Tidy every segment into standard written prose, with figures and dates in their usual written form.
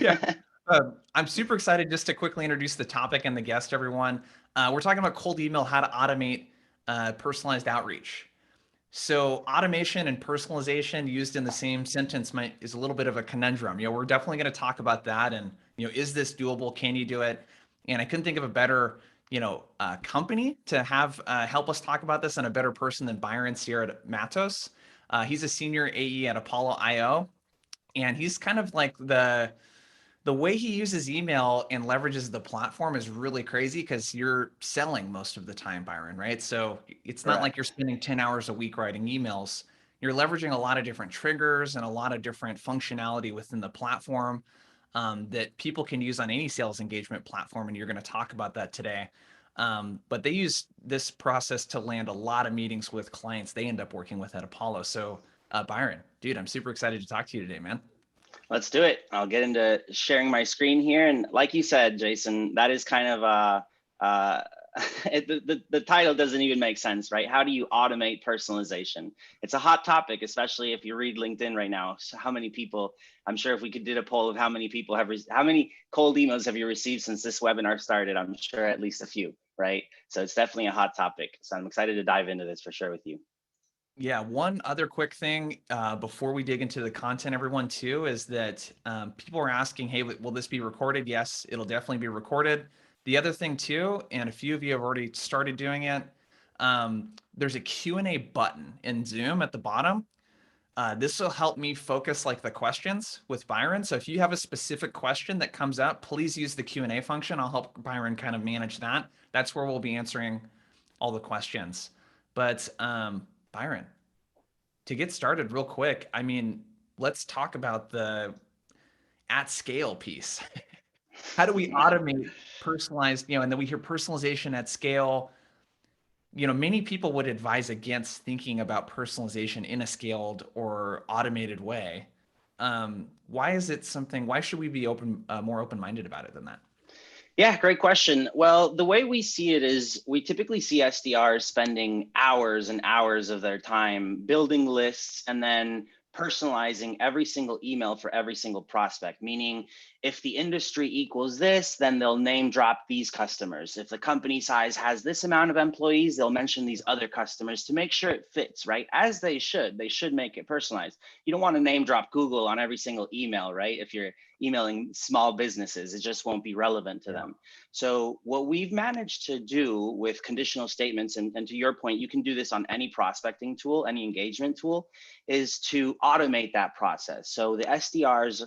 Yeah. I'm super excited just to quickly introduce the topic and the guest, everyone. We're talking about cold email, how to automate personalized outreach. So automation and personalization used in the same sentence is a little bit of a conundrum. We're definitely going to talk about that, and is this doable? Can you do it? And I couldn't think of a better, company to have help us talk about this, and a better person than Byron Sierra at Matos. He's a senior AE at Apollo IO, and he's kind of like the way he uses email and leverages the platform is really crazy because you're selling most of the time, Byron, right? So it's not like Correct. you're spending 10 hours a week writing emails. You're leveraging a lot of different triggers and a lot of different functionality within the platform that people can use on any sales engagement platform. And you're going to talk about that today. But they use this process to land a lot of meetings with clients they end up working with at Apollo. So, Byron, dude, I'm super excited to talk to you today, man. Let's do it. I'll get into sharing my screen here. And like you said, Jason, that is kind of the title doesn't even make sense, right? How do you automate personalization? It's a hot topic, especially if you read LinkedIn right now. So how many people, I'm sure if we could did a poll of how many people how many cold emails have you received since this webinar started? I'm sure at least a few, right? So it's definitely a hot topic. So I'm excited to dive into this for sure with you. Yeah, one other quick thing before we dig into the content, everyone, too, is that people are asking, hey, will this be recorded? Yes, it'll definitely be recorded. The other thing, too, and a few of you have already started doing it, there's a Q&A button in Zoom at the bottom. This will help me focus like the questions with Byron. So if you have a specific question that comes up, please use the Q&A function. I'll help Byron kind of manage that. That's where we'll be answering all the questions. But Byron, to get started real quick, I mean, let's talk about the at scale piece. How do we automate personalized, and then we hear personalization at scale. Many people would advise against thinking about personalization in a scaled or automated way. Why is it something, why should we be more open-minded about it than that? Yeah, great question. Well, the way we see it is we typically see SDRs spending hours and hours of their time building lists and then personalizing every single email for every single prospect, meaning if the industry equals this, then they'll name drop these customers. If the company size has this amount of employees, they'll mention these other customers to make sure it fits, right? As they should. They should make it personalized. You don't want to name drop Google on every single email, right? If you're emailing small businesses, it just won't be relevant to them. So what we've managed to do with conditional statements, and to your point, you can do this on any prospecting tool, any engagement tool, is to automate that process. So the SDRs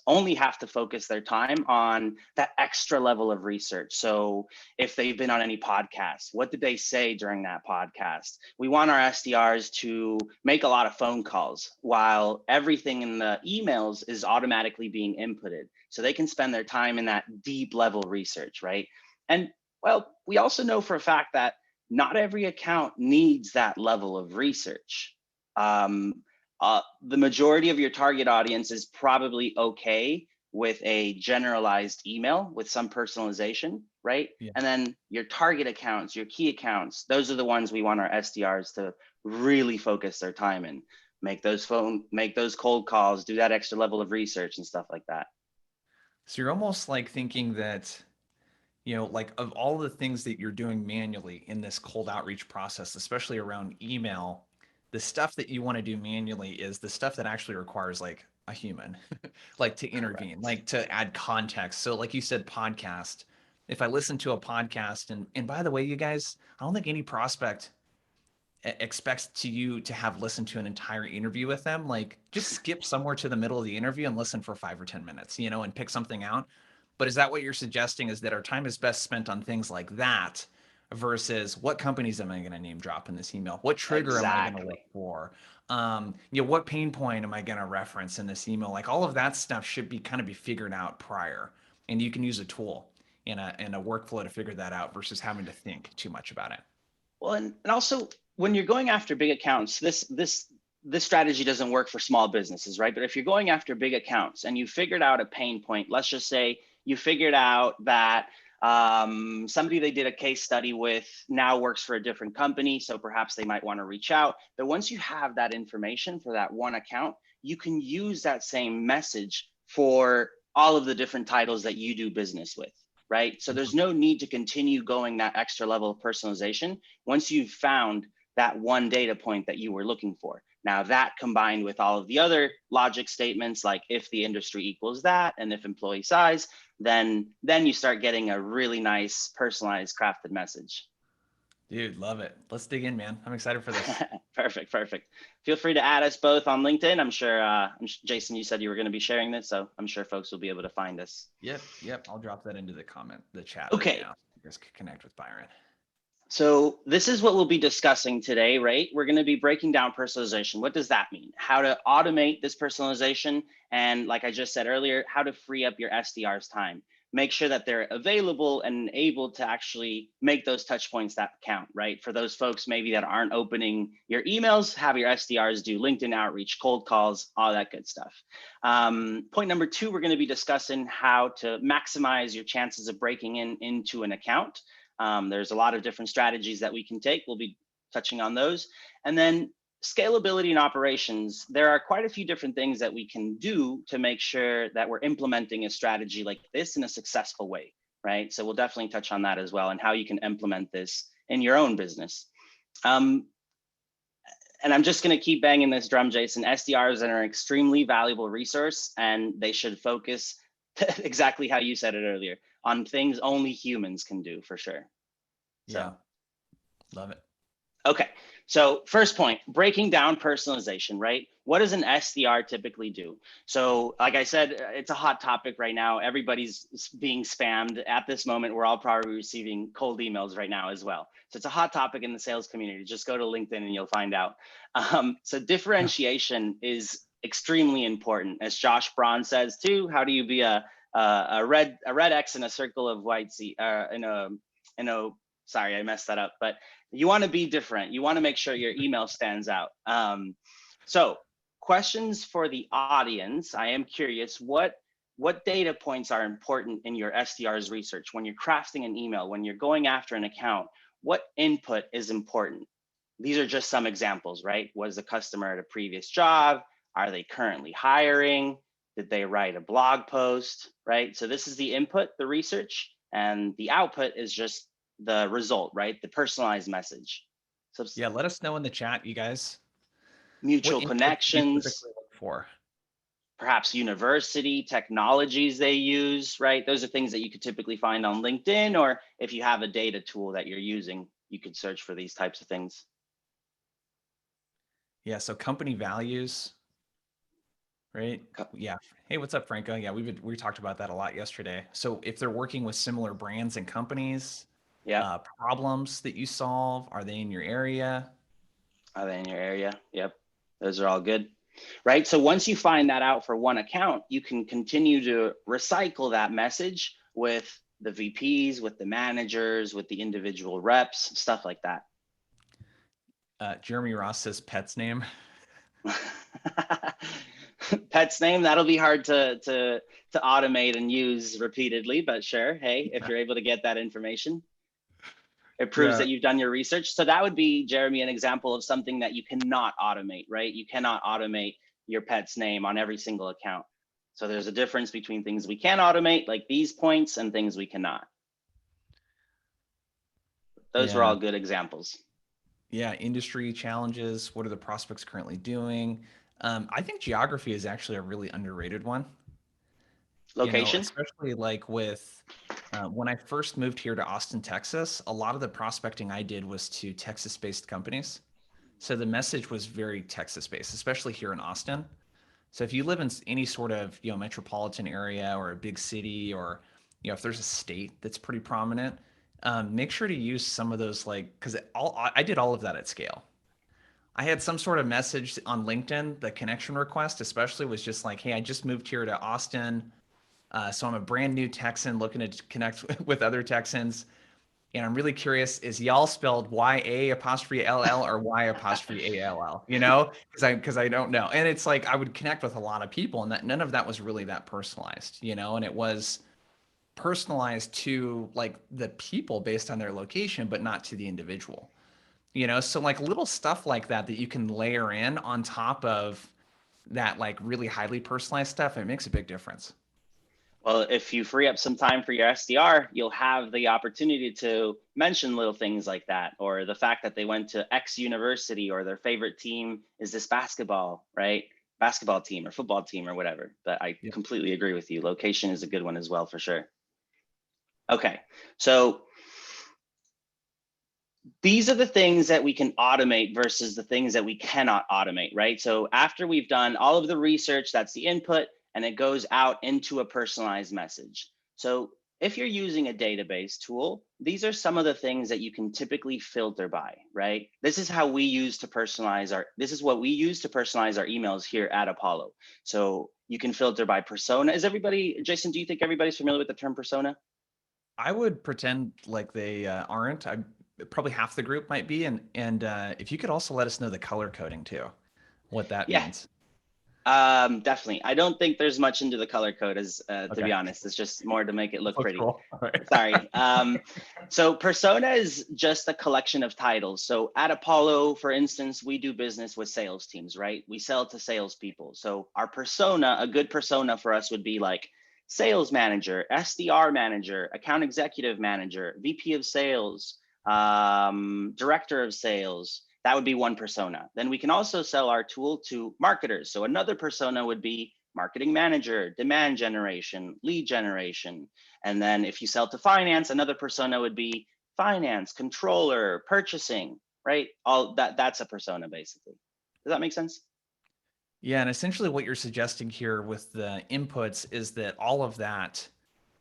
only have to focus their time on that extra level of research. So if they've been on any podcast, what did they say during that podcast? We want our SDRs to make a lot of phone calls while everything in the emails is automatically being inputted. So they can spend their time in that deep level research, right? And well, we also know for a fact that not every account needs that level of research. The majority of your target audience is probably okay with a generalized email with some personalization, right? Yeah. And then your target accounts, your key accounts, those are the ones we want our SDRs to really focus their time in. Make those cold calls, do that extra level of research and stuff like that. So you're almost like thinking that, like of all the things that you're doing manually in this cold outreach process, especially around email, the stuff that you want to do manually is the stuff that actually requires like a human, like to intervene, Correct. like to add context. So like you said, podcast, if I listen to a podcast, and by the way, you guys, I don't think any prospect expects you to have listened to an entire interview with them. Like just skip somewhere to the middle of the interview and listen for 5 or 10 minutes, and pick something out. But is that what you're suggesting, is that our time is best spent on things like that versus what companies am I going to name drop in this email? What trigger am I going to look Exactly. for? What pain point am I going to reference in this email? Like all of that stuff should be kind of be figured out prior, and you can use a tool in a workflow to figure that out versus having to think too much about it. Well, and also when you're going after big accounts, this strategy doesn't work for small businesses, right? But if you're going after big accounts and you figured out a pain point, let's just say you figured out that somebody they did a case study with now works for a different company, so perhaps they might want to reach out. But once you have that information for that one account, you can use that same message for all of the different titles that you do business with, right? So there's no need to continue going that extra level of personalization once you've found that one data point that you were looking for. Now that combined with all of the other logic statements, like if the industry equals that, and if employee size, then you start getting a really nice personalized crafted message. Dude, love it. Let's dig in, man. I'm excited for this. Perfect, perfect. Feel free to add us both on LinkedIn. I'm sure, Jason, you said you were going to be sharing this, so I'm sure folks will be able to find us. Yep. I'll drop that into the chat right Okay. now. You guys can connect with Byron. So this is what we'll be discussing today, right? We're going to be breaking down personalization. What does that mean? How to automate this personalization. And like I just said earlier, how to free up your SDR's time. Make sure that they're available and able to actually make those touch points that count, right? For those folks maybe that aren't opening your emails, have your SDRs do LinkedIn outreach, cold calls, all that good stuff. Point number 2, we're going to be discussing how to maximize your chances of breaking into an account. There's a lot of different strategies that we can take. We'll be touching on those. And then scalability and operations, there are quite a few different things that we can do to make sure that we're implementing a strategy like this in a successful way, right? So we'll definitely touch on that as well and how you can implement this in your own business. And I'm just going to keep banging this drum, Jason. SDRs are an extremely valuable resource, and they should focus exactly how you said it earlier, on things only humans can do, for sure. So. Yeah, love it. Okay, so first point, breaking down personalization, right? What does an SDR typically do? So like I said, it's a hot topic right now. Everybody's being spammed at this moment. We're all probably receiving cold emails right now as well. So it's a hot topic in the sales community. Just go to LinkedIn and you'll find out. So differentiation is extremely important. As Josh Braun says too, how do you be a red X in a circle of white C, sorry, I messed that up, but you want to be different. You want to make sure your email stands out. So questions for the audience. I am curious, what data points are important in your SDR's research when you're crafting an email, when you're going after an account? What input is important? These are just some examples, right? Was the customer at a previous job? Are they currently hiring? Did they write a blog post, right? So this is the input, the research, and the output is just the result, right? The personalized message. So yeah, let us know in the chat, you guys. Mutual What input do you connections, typically look for? perhaps university, technologies they use, right? Those are things that you could typically find on LinkedIn, or if you have a data tool that you're using, you could search for these types of things. Yeah, so company values, right? Yeah. Hey, what's up, Franco? Yeah, we talked about that a lot yesterday. So if they're working with similar brands and companies, Yeah. problems that you solve, are they in your area? Are they in your area? Yep. Those are all good. Right. So once you find that out for one account, you can continue to recycle that message with the VPs, with the managers, with the individual reps, stuff like that. Jeremy Ross says pet's name. Pet's name, that'll be hard to automate and use repeatedly, but sure. Hey, if you're able to get that information, it proves that you've done your research. So that would be, Jeremy, an example of something that you cannot automate, right? You cannot automate your pet's name on every single account. So there's a difference between things we can automate, like these points, and things we cannot. Those were all good examples. Yeah, industry challenges. What are the prospects currently doing? I think geography is actually a really underrated one. Location? Especially like with when I first moved here to Austin, Texas, a lot of the prospecting I did was to Texas-based companies. So the message was very Texas-based, especially here in Austin. So if you live in any sort of, metropolitan area or a big city, or, if there's a state that's pretty prominent, make sure to use some of those, because I did all of that at scale. I had some sort of message on LinkedIn. The connection request especially was just like, hey, I just moved here to Austin. So I'm a brand new Texan looking to connect with other Texans. And I'm really curious, is y'all spelled Y-A''LL or Y''ALL? Because I don't know. And it's like I would connect with a lot of people, and that none of that was really that personalized, and it was personalized to like the people based on their location, but not to the individual. So like little stuff like that you can layer in on top of that like really highly personalized stuff, it makes a big difference. Well, if you free up some time for your SDR, you'll have the opportunity to mention little things like that, or the fact that they went to X university, or their favorite team is this basketball, right? Basketball team or football team or whatever. But I Yep. completely agree with you. Location is a good one as well, for sure. Okay, so these are the things that we can automate versus the things that we cannot automate, right? So after we've done all of the research, that's the input, and it goes out into a personalized message. So if you're using a database tool, these are some of the things that you can typically filter by, right? This is how we use to personalize this is what we use to personalize our emails here at Apollo. So you can filter by persona. Is everybody, Jason, do you think everybody's familiar with the term persona? I would pretend like they aren't. I probably half the group might be, and if you could also let us know the color coding too, what that Yeah, means. definitely. I don't think there's much into the color code, as to Okay, be honest. It's just more to make it look looks pretty. cool. All right. Sorry. So persona is just a collection of titles. So at Apollo, for instance, we do business with sales teams, right? We sell to salespeople. So our persona, a good persona for us would be like sales manager, SDR manager, account executive manager, VP of sales, director of sales. That would be one persona. Then we can also sell our tool to marketers. So another persona would be marketing manager, demand generation, lead generation. And then if you sell to finance, another persona would be finance, controller, purchasing, right? All that's a persona basically. Does that make sense? Yeah, and essentially what you're suggesting here with the inputs is that all of that,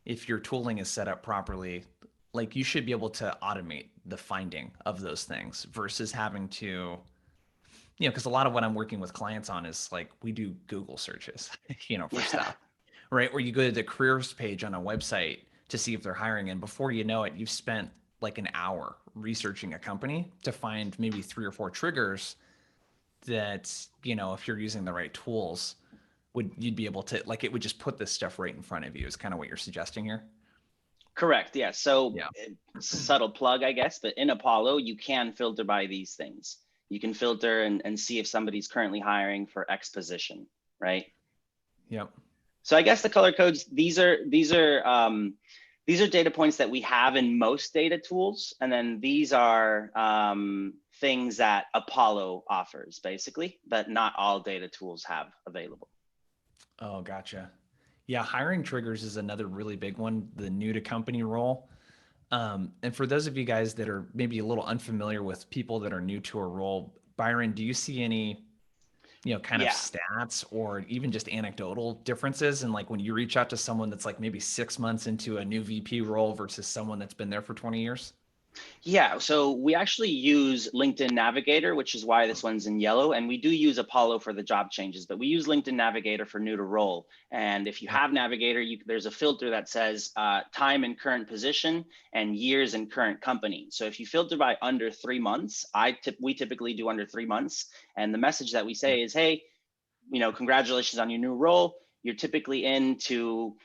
if your tooling is set up properly, like you should be able to automate the finding of those things versus having to, because a lot of what I'm working with clients on is like we do Google searches, for Yeah. stuff, right? Where you go to the careers page on a website to see if they're hiring, and before you know it, you've spent like an hour researching a company to find maybe 3 or 4 triggers that, if you're using the right tools, you'd be able to, like, it would just put this stuff right in front of you is kind of what you're suggesting here. Correct. Yeah. So Yeah. subtle plug, I guess, but in Apollo, you can filter by these things. You can filter and see if somebody's currently hiring for X position, right? Yep. So I guess the color codes, these are data points that we have in most data tools. And then these are things that Apollo offers basically, but not all data tools have available. Oh, gotcha. Yeah, hiring triggers is another really big one, the new to company role. And for those of you guys that are maybe a little unfamiliar with people that are new to a role, Byron, do you see any, kind of Yeah. stats or even just anecdotal differences? And like when you reach out to someone that's like maybe 6 months into a new VP role versus someone that's been there for 20 years? Yeah, so we actually use LinkedIn Navigator, which is why this one's in yellow. And we do use Apollo for the job changes, but we use LinkedIn Navigator for new to role. And if you Yep. have Navigator, there's a filter that says time in current position and years in current company. So if you filter by under 3 months, we typically do under 3 months. And the message that we say is, hey, congratulations on your new role. You're typically into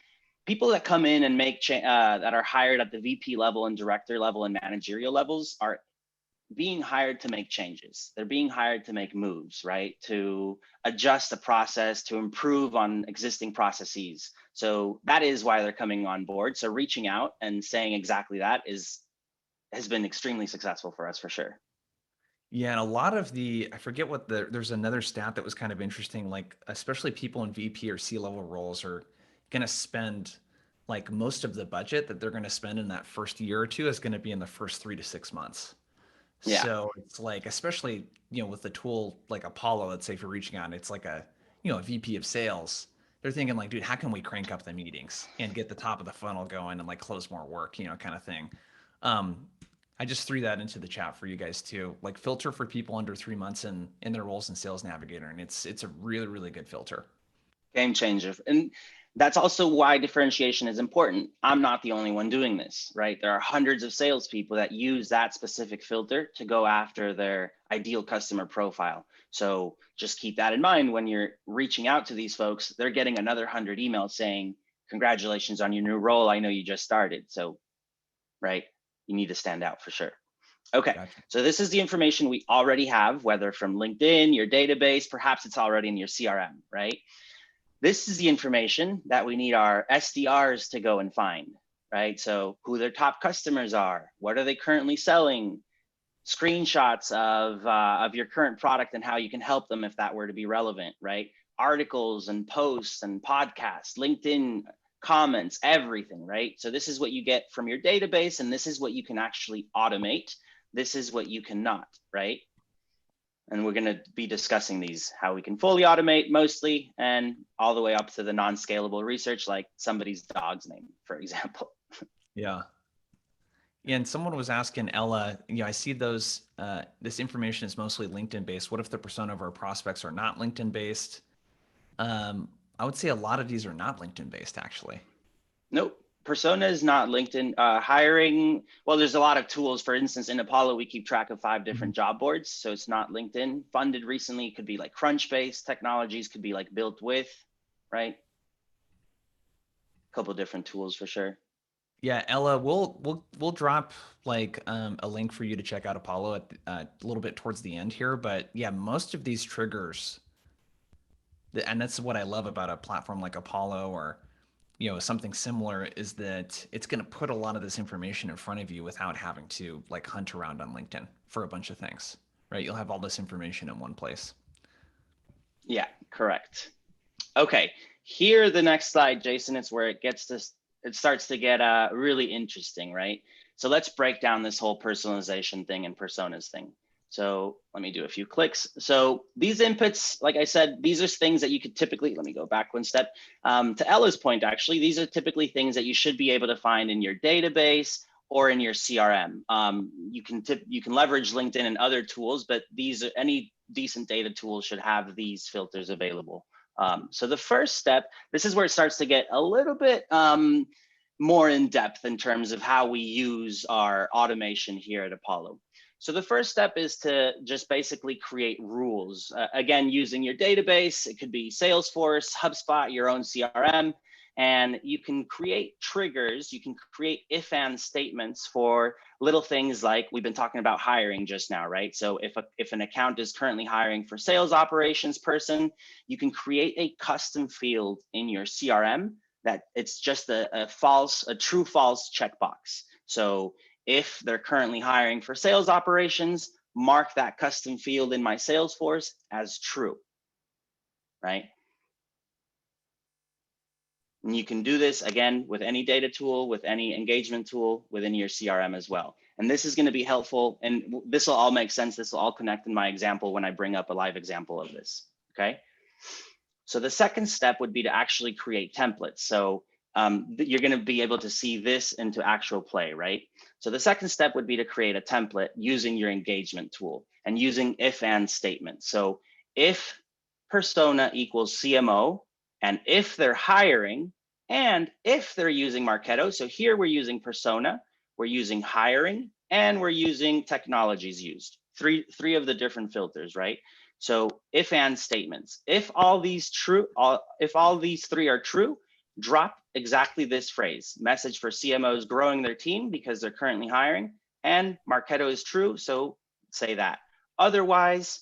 people that come in and that are hired at the VP level and director level and managerial levels are being hired to make changes. They're being hired to make moves, right? To adjust the process, to improve on existing processes. So that is why they're coming on board. So reaching out and saying exactly that has been extremely successful for us for sure. Yeah, and a lot of I forget there's another stat that was kind of interesting, like especially people in VP or C-level roles are going to spend like most of the budget that they're going to spend in that first year or two is going to be in the first 3 to 6 months. Yeah. So it's like, especially, with the tool like Apollo, let's say if you're reaching out, it's like a VP of sales. They're thinking like, dude, how can we crank up the meetings and get the top of the funnel going and like close more work, kind of thing. Um, I just threw that into the chat for you guys too. Like filter for people under 3 months in their roles in Sales Navigator, and it's a really really good filter. Game changer. And that's also why differentiation is important. I'm not the only one doing this, right? There are hundreds of salespeople that use that specific filter to go after their ideal customer profile. So just keep that in mind when you're reaching out to these folks. They're getting another 100 emails saying, congratulations on your new role. I know you just started. So, right, you need to stand out for sure. Okay, Gotcha. so this is the information we already have, whether from LinkedIn, your database, perhaps it's already in your CRM, right? This is the information that we need our SDRs to go and find, right? So who their top customers are, what are they currently selling, screenshots of your current product and how you can help them if that were to be relevant, right? Articles and posts and podcasts, LinkedIn comments, everything, right? So this is what you get from your database, and this is what you can actually automate. This is what you cannot, right? And we're going to be discussing these, how we can fully automate mostly, and all the way up to the non-scalable research, like somebody's dog's name, for example. Yeah. And someone was asking Ella, I see those, this information is mostly LinkedIn based. What if the persona of our prospects are not LinkedIn based? I would say a lot of these are not LinkedIn based, actually. Nope. Persona is not LinkedIn. Hiring, well, there's a lot of tools. For instance, in Apollo, we keep track of 5 different job boards. So it's not LinkedIn. Funded recently could be like Crunchbase technologies, could be like Built With, right? A couple different tools for sure. Yeah, Ella, we'll drop like a link for you to check out Apollo at a little bit towards the end here. But yeah, most of these triggers, and that's what I love about a platform like Apollo or something similar, is that it's going to put a lot of this information in front of you without having to like hunt around on LinkedIn for a bunch of things, right? You'll have all this information in one place. Yeah, correct. Okay, here the next slide, Jason, it's where it starts to get really interesting, right? So let's break down this whole personalization thing and personas thing. So let me do a few clicks. So these inputs, like I said, these are things that you could typically, let me go back one step. To Ella's point, actually, these are typically things that you should be able to find in your database or in your CRM. You can leverage LinkedIn and other tools, but any decent data tool should have these filters available. So the first step, this is where it starts to get a little bit more in depth in terms of how we use our automation here at Apollo. So the first step is to just basically create rules. Again, using your database, it could be Salesforce, HubSpot, your own CRM, and you can create triggers. You can create if-and statements for little things like we've been talking about hiring just now, right? So if an account is currently hiring for sales operations person, you can create a custom field in your CRM that it's just a true false checkbox. So if they're currently hiring for sales operations, mark that custom field in my Salesforce as true, right? And you can do this again with any data tool, with any engagement tool within your CRM as well. And this is going to be helpful, and this will all make sense. This will all connect in my example when I bring up a live example of this, okay? So the second step would be to actually create templates. So you're going to be able to see this into actual play, right? So the second step would be to create a template using your engagement tool and using if-and statements. So if persona equals CMO, and if they're hiring, and if they're using Marketo. So here we're using persona, we're using hiring, and we're using technologies used. Three of the different filters, right? So if-and statements. If all these three are true, drop exactly this phrase. Message for CMOs growing their team because they're currently hiring, and Marketo is true, so say that. Otherwise,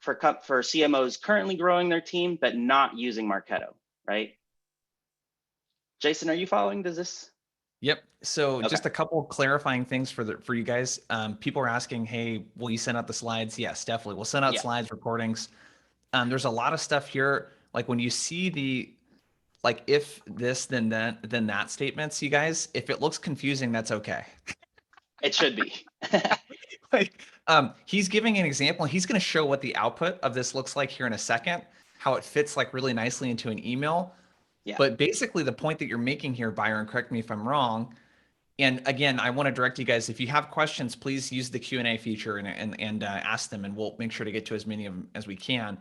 for CMOs currently growing their team, but not using Marketo, right? Jason, are you following? Does this? Yep. So Okay. just a couple clarifying things for you guys. People are asking, hey, will you send out the slides? Yes, definitely. We'll send out Yeah. slides, recordings. There's a lot of stuff here. Like when you see the like if this then that statements, you guys, if it looks confusing, that's okay. It should be. Like he's giving an example. He's going to show what the output of this looks like here in a second, how it fits like really nicely into an email. Yeah. But basically the point that you're making here, Byron, correct me if I'm wrong. And again, I want to direct you guys, if you have questions, please use the Q&A feature and ask them, and we'll make sure to get to as many of them as we can.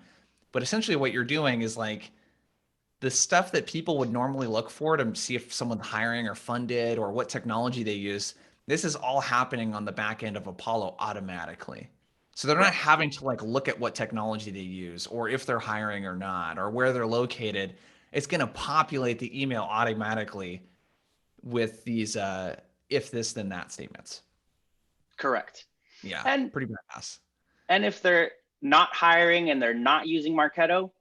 But essentially what you're doing is like the stuff that people would normally look for to see if someone's hiring or funded or what technology they use. This is all happening on the back end of Apollo automatically. So they're not Correct. having to like look at what technology they use or if they're hiring or not or where they're located. It's going to populate the email automatically with these if this then that statements. Correct. Yeah, And pretty badass. and if they're not hiring and they're not using Marketo,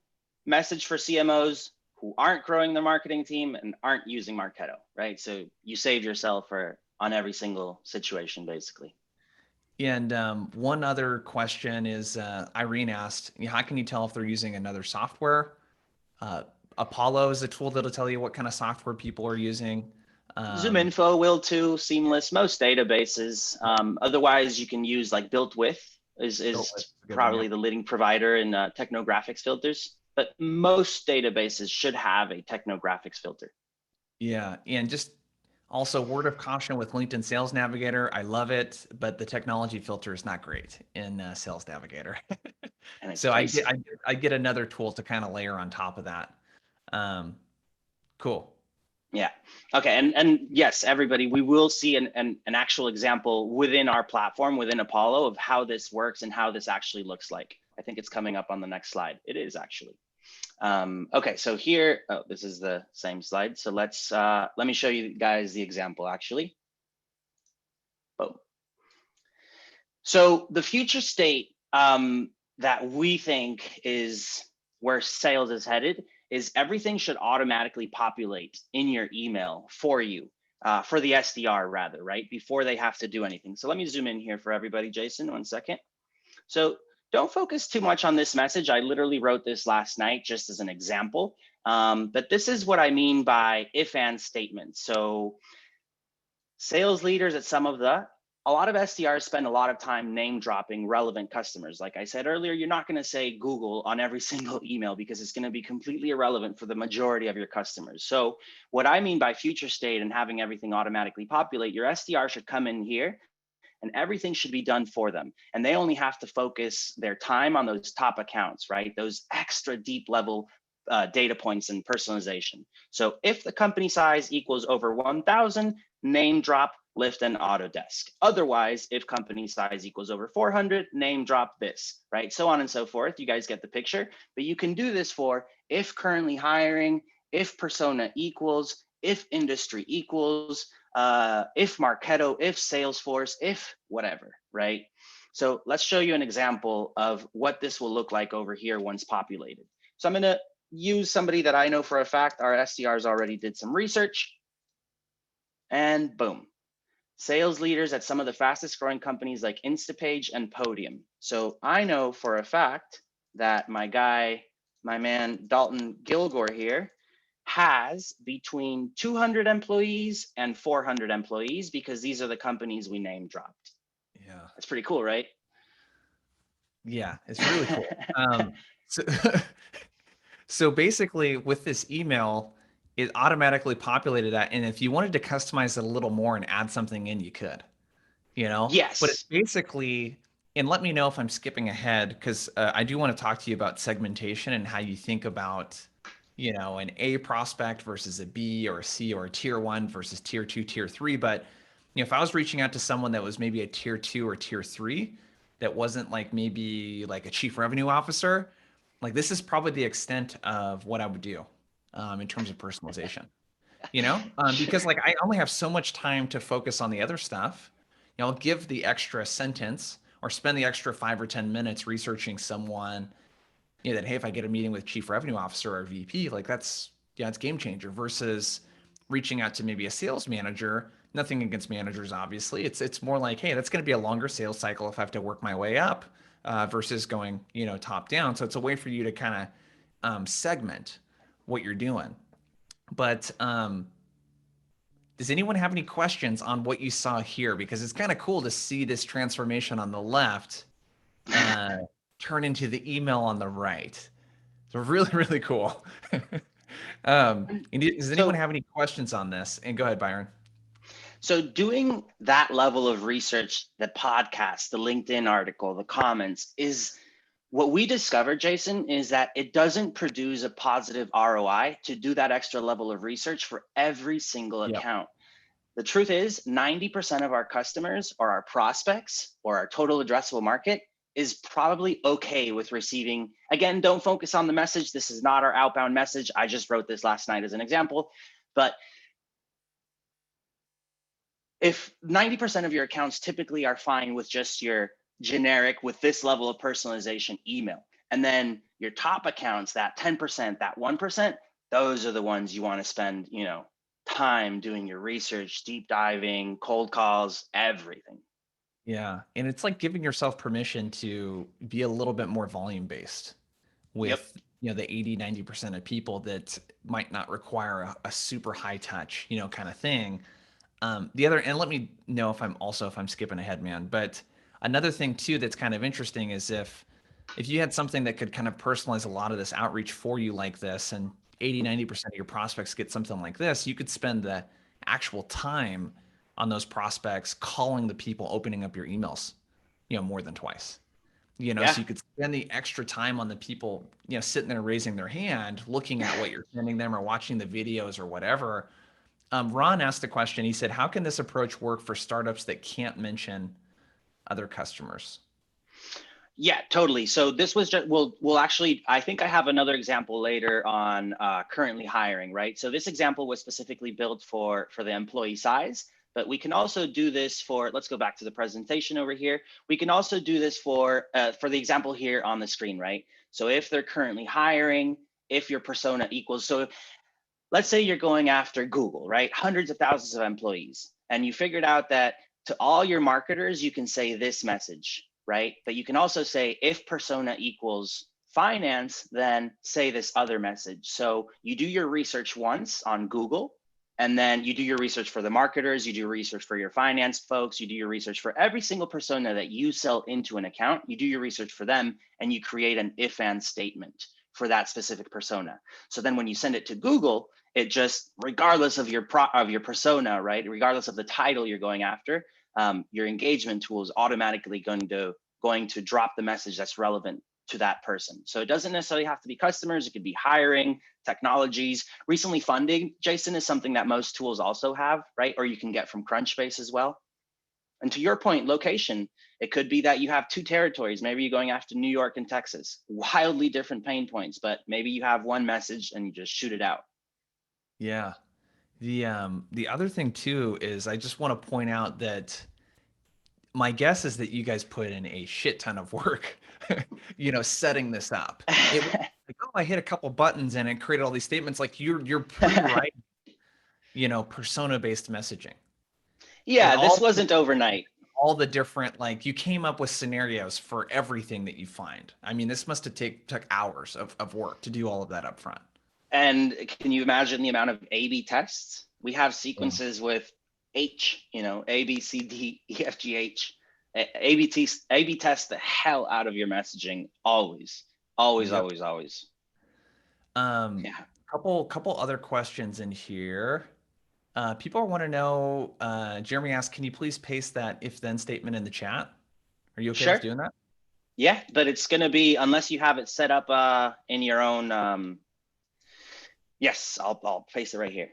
message for CMOs who aren't growing their marketing team and aren't using Marketo, right? So you save yourself on every single situation, basically. And one other question is Irene asked, how can you tell if they're using another software? Uh, Apollo is a tool that'll tell you what kind of software people are using. Zoom Um, Info will too, Seamless, most databases. Otherwise, you can use like Built With Built is with a good one. probably Yep. the leading provider in technographics filters. But most databases should have a technographics filter. Yeah, and just also word of caution with LinkedIn Sales Navigator. I love it, but the technology filter is not great in Sales Navigator. And it's So I get, pricey. I get I get another tool to kind of layer on top of that. Um, cool. Yeah. Okay. And yes, everybody, we will see an actual example within our platform, within Apollo, of how this works and how this actually looks like. I think it's coming up on the next slide. It is actually. Okay, so here, oh, this is the same slide. So let me show you guys the example actually. Boom. So the future state that we think is where sales is headed is everything should automatically populate in your email for you, for the SDR rather, right? Before they have to do anything. So let me zoom in here for everybody, Jason, 1 second. So don't focus too much on this message. I literally wrote this last night just as an example. But this is what I mean by if and statements. So sales leaders at a lot of SDRs spend a lot of time name dropping relevant customers. Like I said earlier, you're not going to say Google on every single email because it's going to be completely irrelevant for the majority of your customers. So what I mean by future state and having everything automatically populate, your SDR should come in here and everything should be done for them. And they only have to focus their time on those top accounts, right? Those extra deep level data points and personalization. So if the company size equals over 1,000, name drop, lift, and Autodesk. Otherwise, if company size equals over 400, name drop this, right? So on and so forth. You guys get the picture. But you can do this for if currently hiring, if persona equals, if industry equals, if Marketo, if Salesforce, if whatever, right? So let's show you an example of what this will look like over here once populated. So I'm going to use somebody that I know for a fact our SDRs already did some research, and boom. Sales leaders at some of the fastest growing companies like Instapage and Podium. So I know for a fact that my man Dalton Gilgore here, has between 200 employees and 400 employees because these are the companies we name dropped. Yeah. That's pretty cool, right? Yeah, it's really cool. So, so basically with this email, it automatically populated that. And if you wanted to customize it a little more and add something in, you could, but it's Yes. basically, and let me know if I'm skipping ahead because I do want to talk to you about segmentation and how you think about, an A prospect versus a B or a C or a tier one versus tier two, tier three. But, if I was reaching out to someone that was maybe a tier two or tier three, that wasn't like maybe like a chief revenue officer, like this is probably the extent of what I would do in terms of personalization, because like I only have so much time to focus on the other stuff. I'll give the extra sentence or spend the extra 5 or 10 minutes researching someone, that, hey, if I get a meeting with chief revenue officer or VP, like that's, yeah, it's game changer versus reaching out to maybe a sales manager. Nothing against managers, obviously. It's more like, hey, that's going to be a longer sales cycle if I have to work my way up versus going, top down. So it's a way for you to kind of segment what you're doing. But does anyone have any questions on what you saw here? Because it's kind of cool to see this transformation on the left uh, turn into the email on the right. So really, really cool. And does anyone So have any questions on this? And go ahead, Byron. so doing that level of research, the podcast, the LinkedIn article, the comments is what we discovered, Jason, is that it doesn't produce a positive ROI to do that extra level of research for every single Yep. account. The truth is 90% of our customers or our prospects or our total addressable market is probably okay with receiving. Again, don't focus on the message. This is not our outbound message. I just wrote this last night as an example, but if 90% of your accounts typically are fine with just your generic with this level of personalization email, and then your top accounts, that 10%, that 1%, those are the ones you want to spend, time doing your research, deep diving, cold calls, everything. Yeah. And it's like giving yourself permission to be a little bit more volume based Yep. with, the 80, 90% of people that might not require a super high touch, kind of thing. The other, and let me know if I'm skipping ahead, man. But another thing too that's kind of interesting is if you had something that could kind of personalize a lot of this outreach for you like this, and 80, 90% of your prospects get something like this, you could spend the actual time on those prospects calling the people opening up your emails, more than twice. Yeah. So you could spend the extra time on the people, sitting there raising their hand, looking at what you're sending them or watching the videos or whatever. Ron asked the question. He said, "How can this approach work for startups that can't mention other customers?" Yeah, totally. So this was just, we'll actually, I think I have another example later on currently hiring, right? So this example was specifically built for the employee size, but we can also do this for, let's go back to the presentation over here. We can also do this for the example here on the screen, right? So if they're currently hiring, if your persona equals, so let's say you're going after Google, right? Hundreds of thousands of employees, and you figured out that to all your marketers, you can say this message, right? But you can also say if persona equals finance, then say this other message. So you do your research once on Google, and then you do your research for the marketers, you do research for your finance folks, you do your research for every single persona that you sell into an account, you do your research for them, and you create an if-and statement for that specific persona. So then when you send it to Google, it just, regardless of your persona, right, regardless of the title you're going after, your engagement tool is automatically going to drop the message that's relevant to that person. So it doesn't necessarily have to be customers. It could be hiring, technologies. Recently funding, Jason, is something that most tools also have, right? Or you can get from Crunchbase as well. And to your point, location, it could be that you have two territories. Maybe you're going after New York and Texas, wildly different pain points, but maybe you have one message and you just shoot it out. Yeah. The other thing too is I just want to point out that my guess is that you guys put in a shit ton of work, setting this up. It was like, oh, I hit a couple buttons and it created all these statements. Like you're pre-writing, persona-based messaging. And Yeah, this wasn't overnight. all the different, like, you came up with scenarios for everything that you find. I mean, this must have took hours of work to do all of that up front. And can you imagine the amount of A/B tests? We have Yeah. sequences with H, A, B, C, D, E, F, G, H. A/B test the hell out of your messaging always, always, Yep. always, always. Yeah, Couple other questions in here. People want to know, Jeremy asked, can you please paste that if then statement in the chat? Are you okay with sure. doing that? Yeah, but it's gonna be, unless you have it set up in your own. Yes, I'll paste it right here.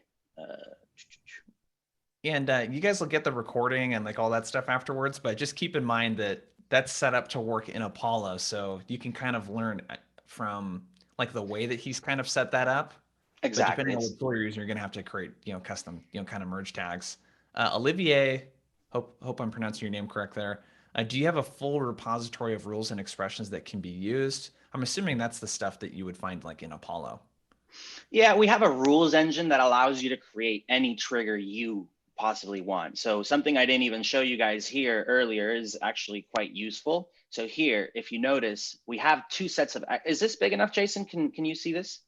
And you guys will get the recording and like all that stuff afterwards, but just keep in mind that that's set up to work in Apollo. So you can kind of learn from like the way that he's kind of set that up. But Exactly. depending on what tool you're using, you're going to have to create, custom, kind of merge tags. Olivier, hope I'm pronouncing your name correct there. Do you have a full repository of rules and expressions that can be used? I'm assuming that's the stuff that you would find like in Apollo. Yeah, we have a rules engine that allows you to create any trigger you possibly want. So something I didn't even show you guys here earlier is actually quite useful. So here, if you notice, we have two sets of, is this big enough, Jason? Can you see this?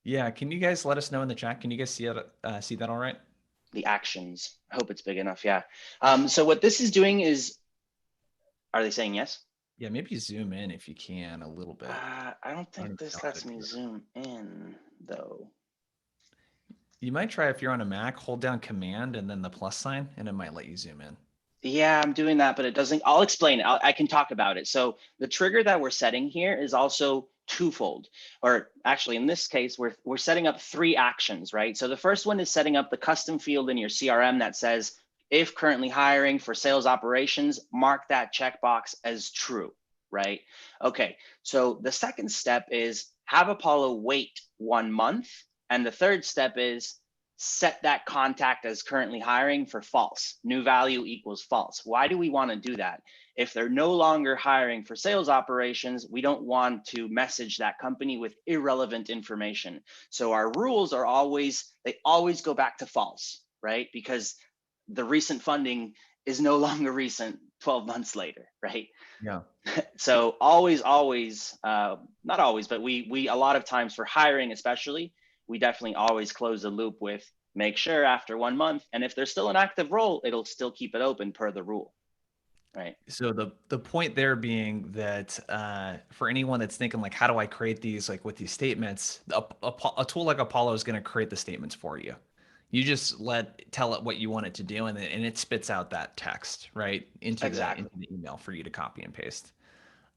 Yeah, can you guys let us know in the chat? Can you guys see that all right? The actions. I hope it's big enough. Yeah. So what this is doing is, are they saying yes? Yeah, maybe zoom in if you can a little bit. I don't I think don't this know how to lets do me that. zoom in though. You might try if you're on a Mac, hold down Command and then the plus sign, and it might let you zoom in. Yeah, I'm doing that, but it doesn't, I'll explain it. I can talk about it. So the trigger that we're setting here is also twofold, or actually in this case, we're setting up three actions, right? So the first one is setting up the custom field in your CRM that says, if currently hiring for sales operations, mark that checkbox as true, right? Okay, so the second step is have Apollo wait 1 month. And the third step is set that contact as currently hiring for false. New value equals false. Why do we want to do that? If they're no longer hiring for sales operations, we don't want to message that company with irrelevant information. So our rules are always, they always go back to false, right? Because the recent funding is no longer recent 12 months later, right? Yeah. So always, not always, but we a lot of times for hiring especially, we definitely always close the loop with make sure after 1 month, and if there's still an active role, it'll still keep it open per the rule, right? So the point there being that for anyone that's thinking like, how do I create these like with these statements? A tool like Apollo is going to create the statements for you. You just tell it what you want it to do, and it spits out that text right into Exactly. the email for you to copy and paste.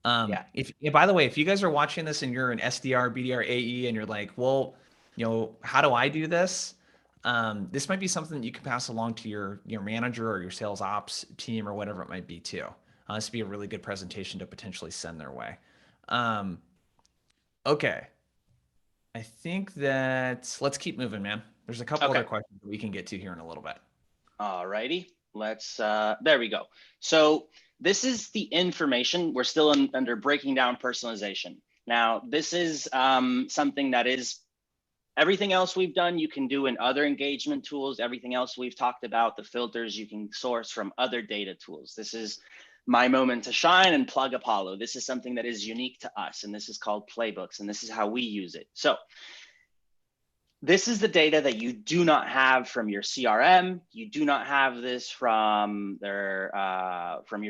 Yeah. If by the way, if you guys are watching this and you're an SDR, BDR, AE, and you're like, well, how do I do this? This might be something that you can pass along to your manager or your sales ops team or whatever it might be too. This would be a really good presentation to potentially send their way. Um, okay, I think that let's keep moving, man. There's a couple other Okay. questions that we can get to here in a little bit. All righty. Let's, there we go. So this is the information. We're still under breaking down personalization. Now, this is something that is everything else we've done, you can do in other engagement tools. Everything else we've talked about, the filters you can source from other data tools. This is my moment to shine and plug Apollo. This is something that is unique to us, and this is called playbooks, and this is how we use it. So this is the data that you do not have from your CRM. You do not have this from your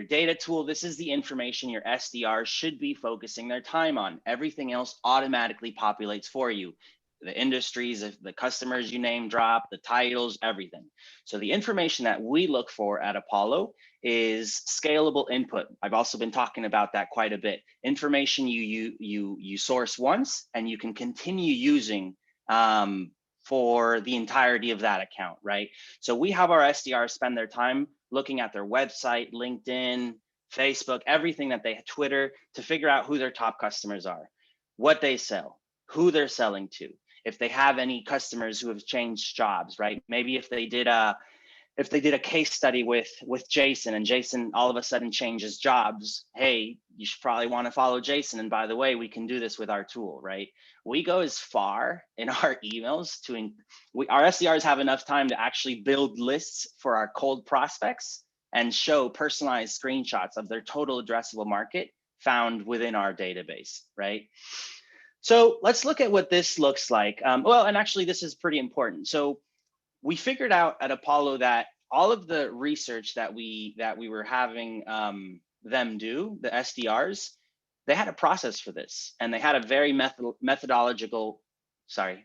data tool. This is the information your SDRs should be focusing their time on. Everything else automatically populates for you. The industries, the customers you name drop, the titles, everything. So the information that we look for at Apollo is scalable input. I've also been talking about that quite a bit. Information you source once and you can continue using for the entirety of that account, right? So we have our SDRs spend their time looking at their website, LinkedIn, Facebook, everything that they Twitter to figure out who their top customers are, what they sell, who they're selling to, if they have any customers who have changed jobs, right? Maybe if they did a case study with Jason and Jason all of a sudden changes jobs, hey, you should probably want to follow Jason. And by the way, we can do this with our tool, right? We go as far in our emails our SDRs have enough time to actually build lists for our cold prospects and show personalized screenshots of their total addressable market found within our database, right? So let's look at what this looks like. Well, and actually this is pretty important. So we figured out at Apollo that all of the research that we were having them do, the SDRs, they had a process for this, and they had a very methodological. Sorry,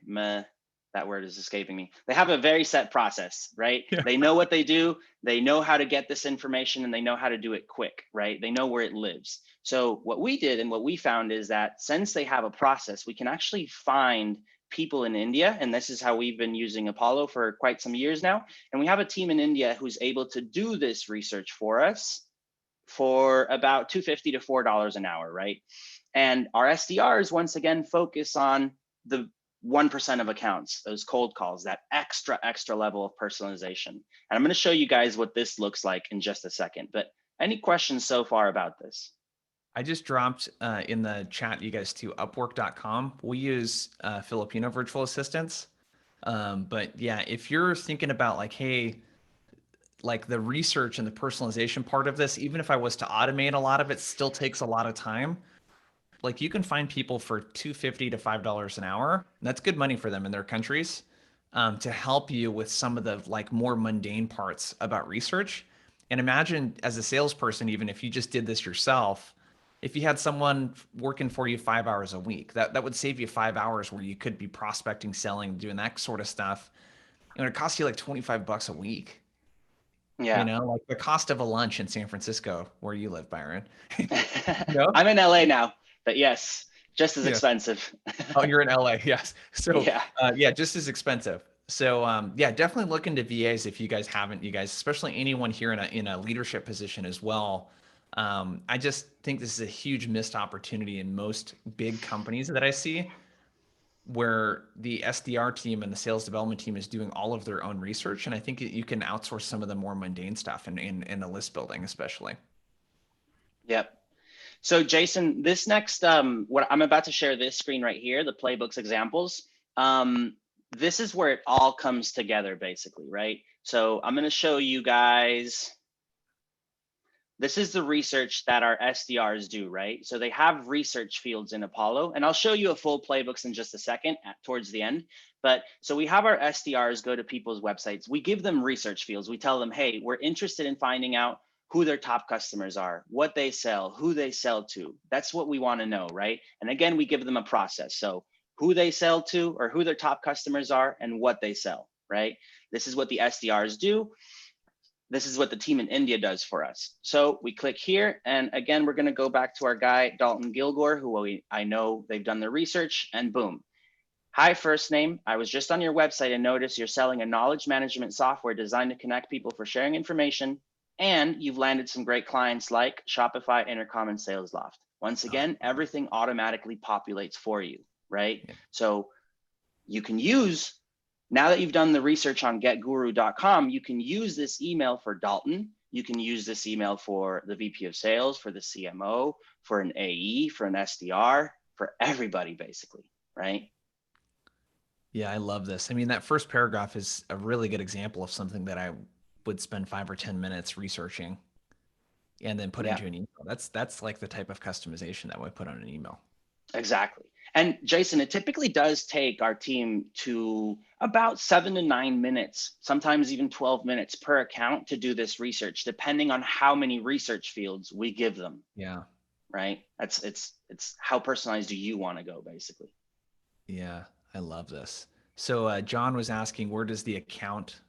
that word is escaping me. They have a very set process, right? Yeah. They know what they do. They know how to get this information, and they know how to do it quick, right? They know where it lives. So what we did and what we found is that since they have a process, we can actually find people in India, and this is how we've been using Apollo for quite some years now. And we have a team in India who's able to do this research for us for about $250 to $4 an hour, right? And our SDRs, once again, focus on the 1% of accounts, those cold calls, that extra level of personalization. And I'm going to show you guys what this looks like in just a second. But any questions so far about this? I just dropped in the chat, you guys, to Upwork.com. We use Filipino virtual assistants. But yeah, if you're thinking about like, hey, like the research and the personalization part of this, even if I was to automate a lot of it, still takes a lot of time. Like you can find people for $250 to $5 an hour. And that's good money for them in their countries to help you with some of the like more mundane parts about research. And imagine as a salesperson, even if you just did this yourself, if you had someone working for you 5 hours a week, that would save you 5 hours where you could be prospecting, selling, doing that sort of stuff. And it costs you like 25 bucks a week. Yeah. Like the cost of a lunch in San Francisco, where you live, Byron. No? I'm in LA now, but yes, just as Yeah. expensive. Oh, you're in LA. Yes. So, Yeah. yeah, just as expensive. So, yeah, definitely look into VAs if you guys haven't, you guys, especially anyone here in a leadership position as well. I just think this is a huge missed opportunity in most big companies that I see. where the SDR team and the sales development team is doing all of their own research. And I think you can outsource some of the more mundane stuff in the list building, especially. Yep. So Jason, this next, what I'm about to share this screen right here, the playbooks examples, this is where it all comes together basically, right? So I'm gonna show you guys, this is the research that our SDRs do, right? So they have research fields in Apollo, and I'll show you a full playbooks in just a second towards the end. But so we have our SDRs go to people's websites. We give them research fields. We tell them, hey, we're interested in finding out who their top customers are, what they sell, who they sell to. That's what we want to know, right? And again, we give them a process. So who they sell to or who their top customers are and what they sell, right? This is what the SDRs do. This is what the team in India does for us. So we click here, and again, we're gonna go back to our guy, Dalton Gilgore, who I know they've done the research, and boom. Hi, first name. I was just on your website and noticed you're selling a knowledge management software designed to connect people for sharing information, and you've landed some great clients like Shopify, Intercom, and SalesLoft. Once again, everything automatically populates for you, right? Yeah. So you can use, now that you've done the research on getguru.com, you can use this email for Dalton. You can use this email for the VP of sales, for the CMO, for an AE, for an SDR, for everybody basically, right? Yeah, I love this. I mean, that first paragraph is a really good example of something that I would spend 5 or 10 minutes researching and then put Yeah, into an email. That's like the type of customization that we put on an email. exactly. And Jason, it typically does take our team to about 7 to 9 minutes, sometimes even 12 minutes per account to do this research, depending on how many research fields we give them. Yeah. Right? It's how personalized do you want to go, basically. Yeah, I love this. So John was asking, where does the account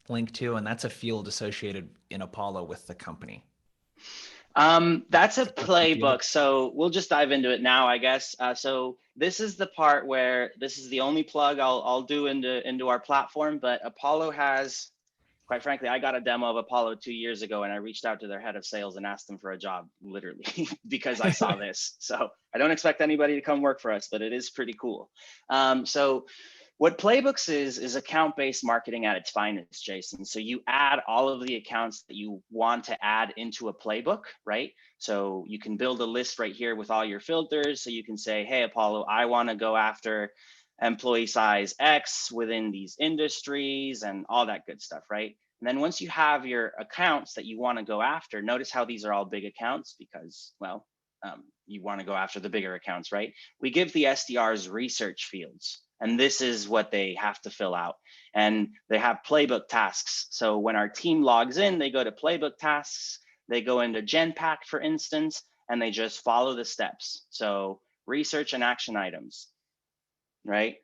link to? And that's a field associated in Apollo with the company. That's a playbook. So we'll just dive into it now, I guess. So this is the part where this is the only plug I'll do into our platform, but Apollo has, quite frankly, I got a demo of Apollo 2 years ago and I reached out to their head of sales and asked them for a job, literally, because I saw this. So I don't expect anybody to come work for us, but it is pretty cool. So what Playbooks is account-based marketing at its finest, Jason. So you add all of the accounts that you want to add into a playbook, right? So you can build a list right here with all your filters. So you can say, hey, Apollo, I want to go after employee size X within these industries and all that good stuff, right? And then once you have your accounts that you want to go after, notice how these are all big accounts because, well, you want to go after the bigger accounts, right? We give the SDRs research fields, and this is what they have to fill out. And they have playbook tasks. So when our team logs in, they go to playbook tasks, they go into Genpact, for instance, and they just follow the steps. So research and action items, right?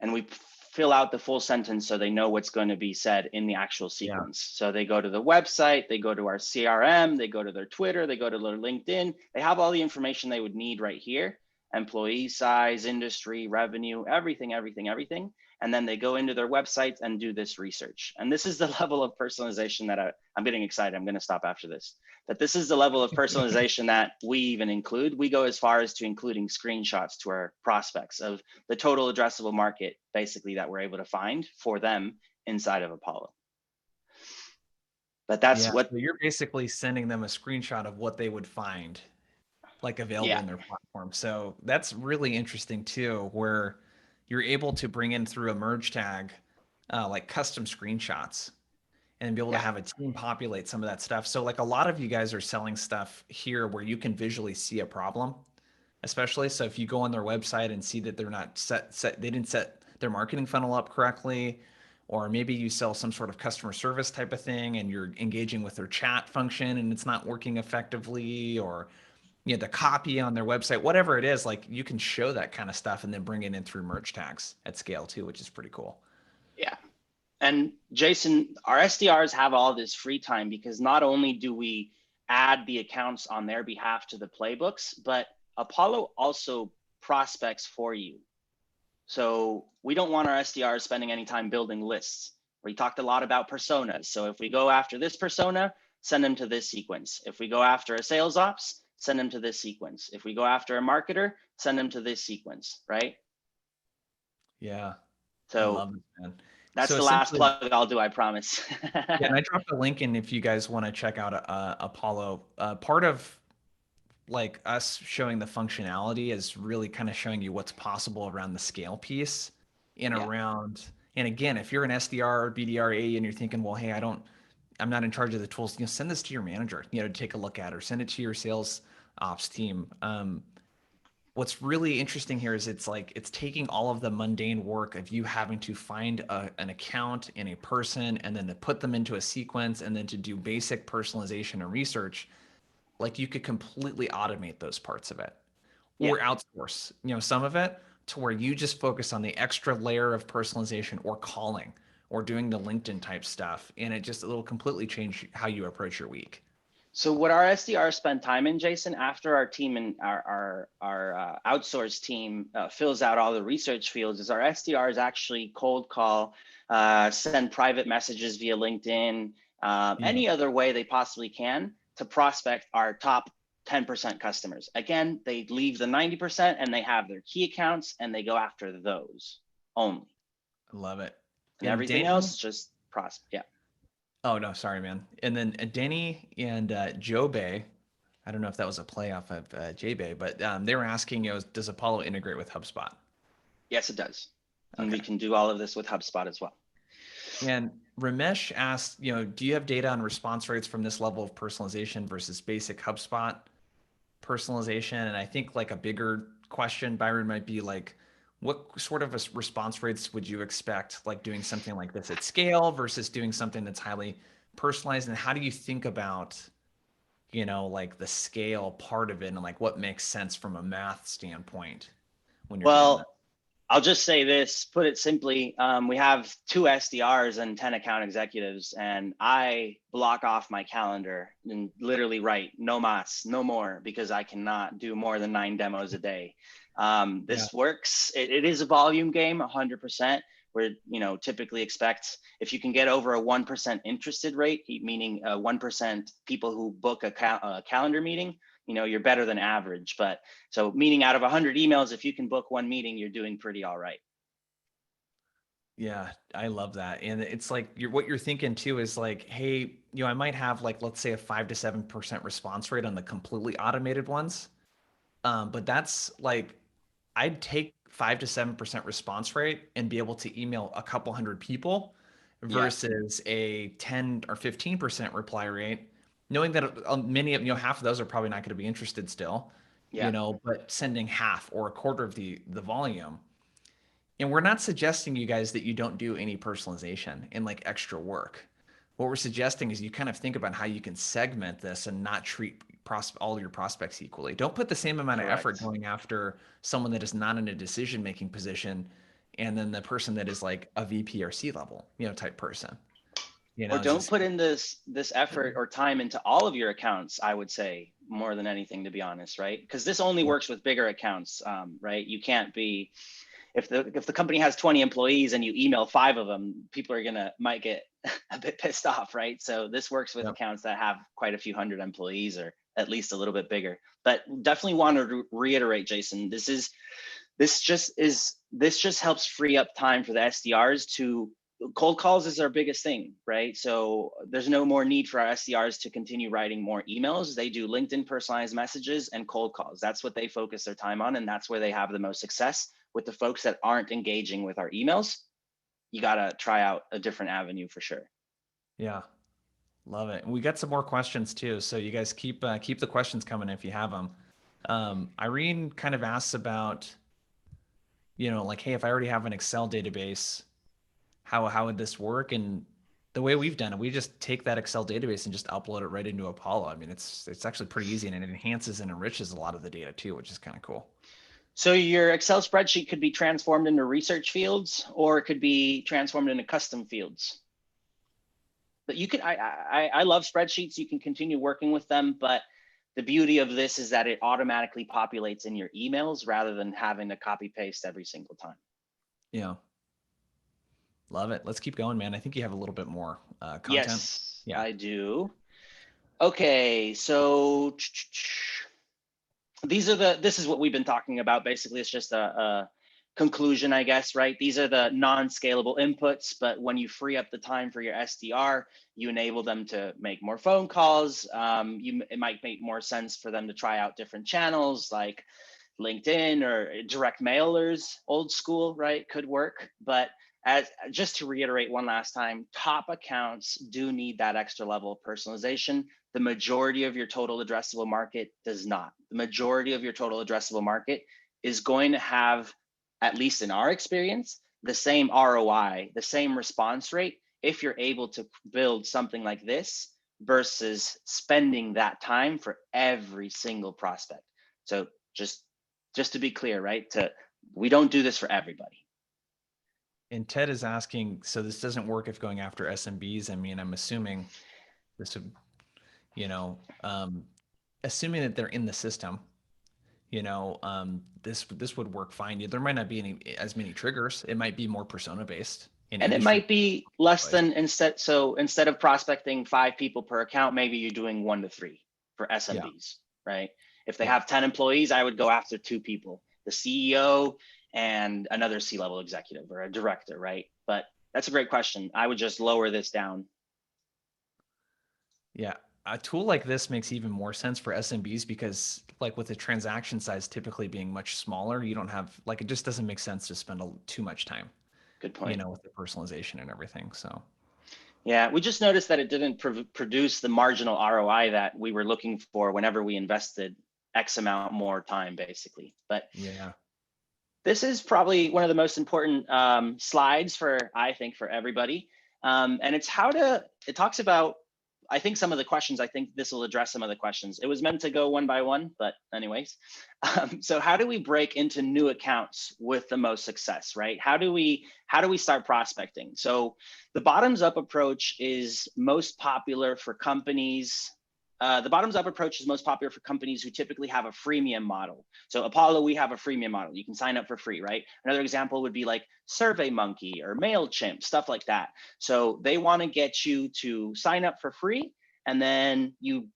And we fill out the full sentence so they know what's going to be said in the actual sequence. Yeah. So they go to the website, they go to our CRM, they go to their Twitter, they go to their LinkedIn. They have all the information they would need right here: employee size, industry, revenue, everything. And then they go into their websites and do this research. And this is the level of personalization that I'm getting excited. I'm going to stop after this. But this is the level of personalization that we even include. We go as far as to including screenshots to our prospects of the total addressable market, basically, that we're able to find for them inside of Apollo. But that's what so you're basically sending them a screenshot of what they would find like available in their platform. So that's really interesting too, where you're able to bring in through a merge tag, like custom screenshots and be able to have a team populate some of that stuff. So like a lot of you guys are selling stuff here where you can visually see a problem, especially. So if you go on their website and see that they're not they didn't set their marketing funnel up correctly, or maybe you sell some sort of customer service type of thing and you're engaging with their chat function and it's not working effectively, or the copy on their website, whatever it is, like you can show that kind of stuff and then bring it in through merge tags at scale too, which is pretty cool. Yeah. And Jason, our SDRs have all this free time because not only do we add the accounts on their behalf to the playbooks, but Apollo also prospects for you. So we don't want our SDRs spending any time building lists. We talked a lot about personas. So if we go after this persona, send them to this sequence. If we go after a sales ops, send them to this sequence. If we go after a marketer, send them to this sequence, right? Yeah, I So love it, man. that's So the last essentially, plug I'll do, I promise. yeah, and I dropped a link in if you guys want to check out Apollo. Part of like us showing the functionality is really kind of showing you what's possible around the scale piece and Yeah. around. And again, if you're an SDR or BDRA and you're thinking, well, hey, I'm not in charge of the tools, send this to your manager, to take a look at, or send it to your sales ops team. What's really interesting here is it's taking all of the mundane work of you having to find an account and a person and then to put them into a sequence and then to do basic personalization and research. Like you could completely automate those parts of it Yeah. or outsource, some of it to where you just focus on the extra layer of personalization or calling or doing the LinkedIn type stuff. And it'll completely change how you approach your week. So what our SDR spend time in, Jason, after our team and our outsourced team fills out all the research fields, is our SDRs actually cold call, send private messages via LinkedIn, Yeah, any other way they possibly can to prospect our top 10% customers. Again, they leave the 90% and they have their key accounts and they go after those only. I love it. And And everything Denny, else just prospect. Yeah. oh no, sorry, man. And then Denny and Joe Bay, I don't know if that was a play off of J Bay, but they were asking, does Apollo integrate with HubSpot? Yes, it does. And we Okay. can do all of this with HubSpot as well. And Ramesh asked, do you have data on response rates from this level of personalization versus basic HubSpot personalization? And I think like a bigger question, Byron, might be like, what sort of response rates would you expect, like doing something like this at scale versus doing something that's highly personalized? And how do you think about, like the scale part of it and like what makes sense from a math standpoint when you're doing that? Well, I'll just say this, put it simply. We have 2 SDRs and 10 account executives, and I block off my calendar and literally write no mas, no more, because I cannot do more than 9 demos a day. Yeah. This works. It is a volume game, 100%. Where typically expect if you can get over a 1% interested rate, meaning 1% people who book a calendar meeting, you're better than average. But so meaning out of 100 emails, if you can book one meeting, you're doing pretty all right. Yeah, I love that. And it's like what you're thinking too is like, hey, I might have like let's say a 5 to 7% response rate on the completely automated ones. But that's like I'd take 5 to 7% response rate and be able to email a couple hundred people Yeah, versus a 10 or 15% reply rate, knowing that many of half of those are probably not going to be interested still, yeah, but sending half or a quarter of the volume. And we're not suggesting you guys that you don't do any personalization and like extra work. What we're suggesting is you kind of think about how you can segment this and not treat all your prospects equally. Don't put the same amount of effort correct. going after someone that is not in a decision making position and then the person that is like a VP or C level, type person. Or It's don't just put in this effort or time into all of your accounts, I would say, more than anything, to be honest, right? Because this only yeah, works with bigger accounts, right? You can't be if the company has 20 employees and you email 5 of them, people are might get a bit pissed off, right? So this works with yeah, accounts that have quite a few hundred employees or at least a little bit bigger. But definitely want to reiterate, Jason, this just helps free up time for the SDRs to cold calls is our biggest thing, right? So there's no more need for our SDRs to continue writing more emails. They do LinkedIn personalized messages and cold calls. That's what they focus their time on, and that's where they have the most success. With the folks that aren't engaging with our emails, you got to try out a different avenue for sure. yeah. Love it. And we got some more questions too. So you guys keep the questions coming if you have them. Irene kind of asks about, like, hey, if I already have an Excel database, how would this work? And the way we've done it, we just take that Excel database and just upload it right into Apollo. I mean, it's actually pretty easy and it enhances and enriches a lot of the data too, which is kind of cool. So your Excel spreadsheet could be transformed into research fields, or it could be transformed into custom fields. But you can, I love spreadsheets. You can continue working with them, but the beauty of this is that it automatically populates in your emails rather than having to copy paste every single time. Yeah, love it. Let's keep going, man. I think you have a little bit more content. Yes, Yeah. I do. Okay, so this is what we've been talking about. Basically, it's just conclusion, I guess, right? These are the non-scalable inputs, but when you free up the time for your SDR, you enable them to make more phone calls. It might make more sense for them to try out different channels like LinkedIn or direct mailers, old school, right? Could work. But as just to reiterate one last time, top accounts do need that extra level of personalization. The majority of your total addressable market does not. The majority of your total addressable market is going to have, at least in our experience, the same ROI, the same response rate if you're able to build something like this versus spending that time for every single prospect. So just to be clear, right? We don't do this for everybody. And Ted is asking, so this doesn't work if going after SMBs. I mean, I'm assuming this would, you know, assuming that they're in the system, this would work fine. There might not be as many triggers. It might be more persona based in And it industry. might be less than instead of prospecting 5 people per account, maybe you're doing 1 to 3 for SMBs, right? If they have 10 employees, I would go after 2 people, the CEO and another C-level executive or a director, right? But that's a great question. I would just lower this down. Yeah. A tool like this makes even more sense for SMBs because like with the transaction size typically being much smaller, you don't have like, it just doesn't make sense to spend too much time, Good point. with the personalization and everything. So yeah, we just noticed that it didn't produce the marginal ROI that we were looking for whenever we invested X amount more time, basically. But yeah. this is probably one of the most important slides I think, for everybody. And it's it talks about, I think some of the questions, I think this will address some of the questions. It was meant to go one by one, but anyways. So how do we break into new accounts with the most success, right? How do we start prospecting? So the bottoms up approach is most popular for companies. The bottoms up approach is most popular for companies who typically have a freemium model. So Apollo, we have a freemium model. You can sign up for free, right? Another example would be like SurveyMonkey or MailChimp, stuff like that. So they want to get you to sign up for free, and then you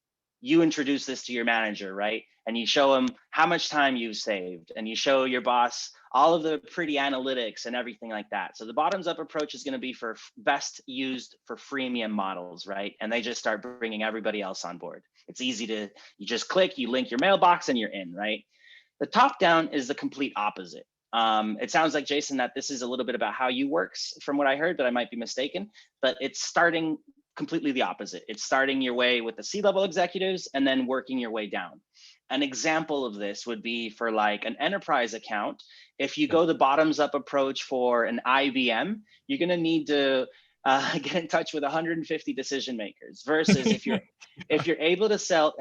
introduce this to your manager, right? And you show them how much time you've saved, and you show your boss all of the pretty analytics and everything like that. So the bottoms up approach is going to be for best used for freemium models, right? And they just start bringing everybody else on board. It's easy you just click, you link your mailbox, and you're in, right? The top down is the complete opposite. It sounds like, Jason, that this is a little bit about how you works from what I heard, but I might be mistaken, but it's starting completely the opposite. It's starting your way with the C-level executives and then working your way down. An example of this would be for like an enterprise account. If you go the bottoms up approach for an IBM, you're going to need to get in touch with 150 decision makers versus if you're able to sell,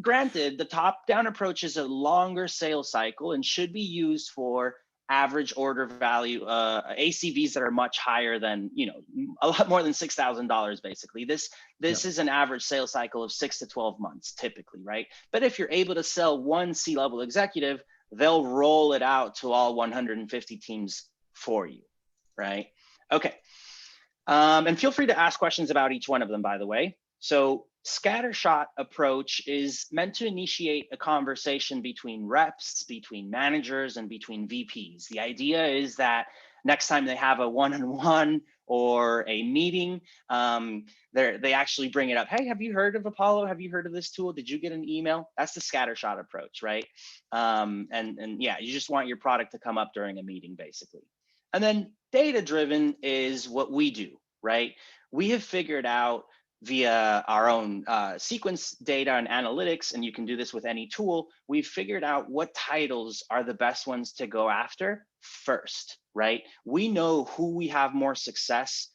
granted, the top down approach is a longer sales cycle and should be used for average order value, ACVs that are much higher than, a lot more than $6,000 basically. This is an average sales cycle of 6 to 12 months typically, right? But if you're able to sell one C-level executive, they'll roll it out to all 150 teams for you, right? Okay. And feel free to ask questions about each one of them, by the way. So scattershot approach is meant to initiate a conversation between reps, between managers, and between VPs. The idea is that next time they have a one-on-one or a meeting, they actually bring it up. Hey, have you heard of Apollo? Have you heard of this tool? Did you get an email? That's the scattershot approach, right? And yeah, you just want your product to come up during a meeting, basically. And then data-driven is what we do, right? We have figured out via our own sequence data and analytics, and you can do this with any tool, we've figured out what titles are the best ones to go after first, right? We know who we have more success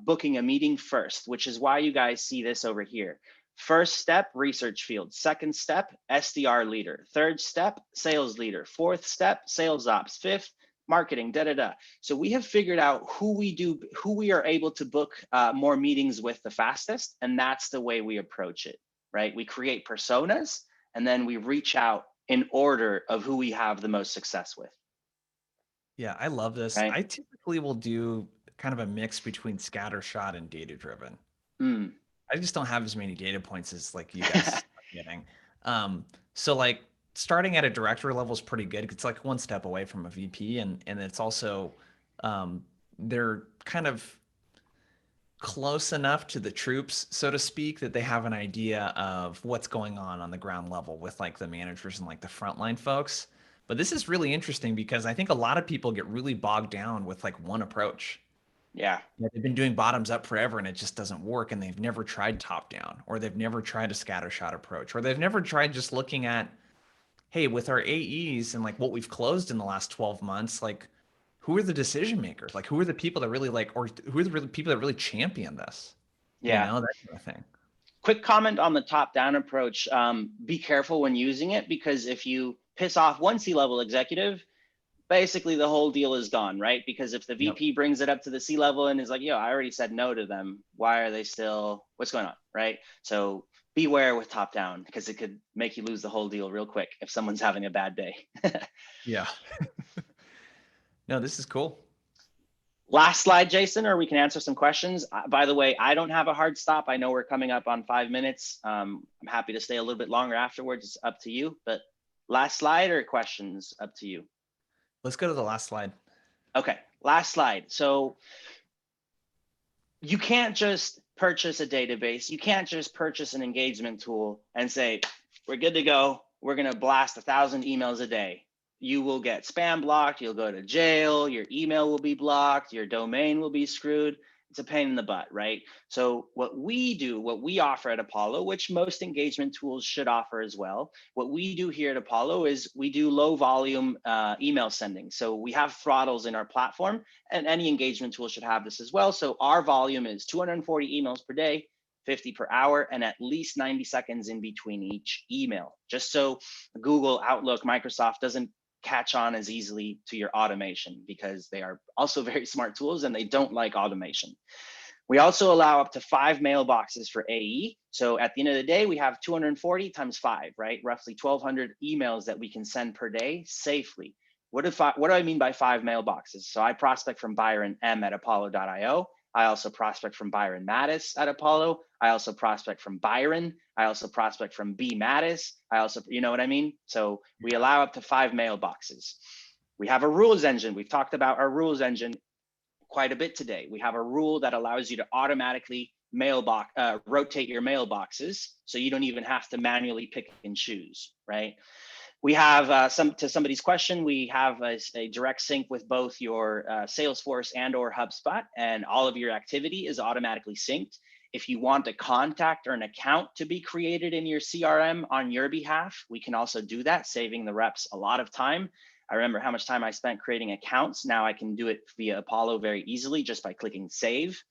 booking a meeting first, which is why you guys see this over here. First step, research field. Second step, SDR leader. Third step, sales leader. Fourth step, sales ops. Fifth, marketing, So we have figured out who we are able to book more meetings with the fastest, and that's the way we approach it, right? We create personas, and then we reach out in order of who we have the most success with. Yeah, I love this. Right? I typically will do kind of a mix between scattershot and data-driven. I just don't have as many data points as like you guys are getting. So like starting at a director level is pretty good. It's like one step away from a VP, and it's also they're kind of close enough to the troops, so to speak, that they have an idea of what's going on the ground level with like the managers and like the frontline folks. But this is really interesting because I think a lot of people get really bogged down with like one approach. Yeah. Yeah, they've been doing bottoms up forever and it just doesn't work, and they've never tried top down, or they've never tried a scattershot approach, or they've never tried just looking at, hey, with our AEs and like what we've closed in the last 12 months, like who are the decision makers? Like who are the people that really like, or who are the really people that really champion this? You Yeah. know, that kind of thing. Quick comment on the top-down approach. Be careful when using it, because if you piss off one C-level executive, basically the whole deal is gone, right? Because if the Yep. VP brings it up to the C-level and is like, yo, I already said no to them, why are they still, what's going on, right? So beware with top-down, because it could make you lose the whole deal real quick if someone's having a bad day. Yeah. No, this is cool. Last slide, Jason, or we can answer some questions. By the way, I don't have a hard stop. I know we're coming up on 5 minutes. I'm happy to stay a little bit longer afterwards. It's up to you. But last slide or questions, up to you. Let's go to the last slide. Okay, last slide. So you can't just purchase a database. You can't just purchase an engagement tool and say, we're good to go. We're going to blast 1,000 emails a day. You will get spam blocked. You'll go to jail. Your email will be blocked. Your domain will be screwed. It's a pain in the butt, right? So what we do, what we offer at Apollo, which most engagement tools should offer as well, what we do here at Apollo is we do low volume email sending. So we have throttles in our platform, and any engagement tool should have this as well. So our volume is 240 emails per day, 50 per hour, and at least 90 seconds in between each email, just so Google, Outlook, Microsoft doesn't catch on as easily to your automation, because they are also very smart tools and they don't like automation. We also allow up to 5 mailboxes for AE. So at the end of the day, we have 240 times 5, right? Roughly 1,200 emails that we can send per day safely. What do I mean by 5 mailboxes? So I prospect from Byron M at apollo.io. I also prospect from Byron Mattis at Apollo. I also prospect from Byron. I also prospect from B Mattis. I also, you know what I mean? So we allow up to 5 mailboxes. We have a rules engine. We've talked about our rules engine quite a bit today. We have a rule that allows you to automatically rotate your mailboxes, so you don't even have to manually pick and choose, right? We have to somebody's question, we have a direct sync with both your Salesforce and or HubSpot, and all of your activity is automatically synced. If you want a contact or an account to be created in your CRM on your behalf, we can also do that, saving the reps a lot of time. I remember how much time I spent creating accounts. Now I can do it via Apollo very easily just by clicking save.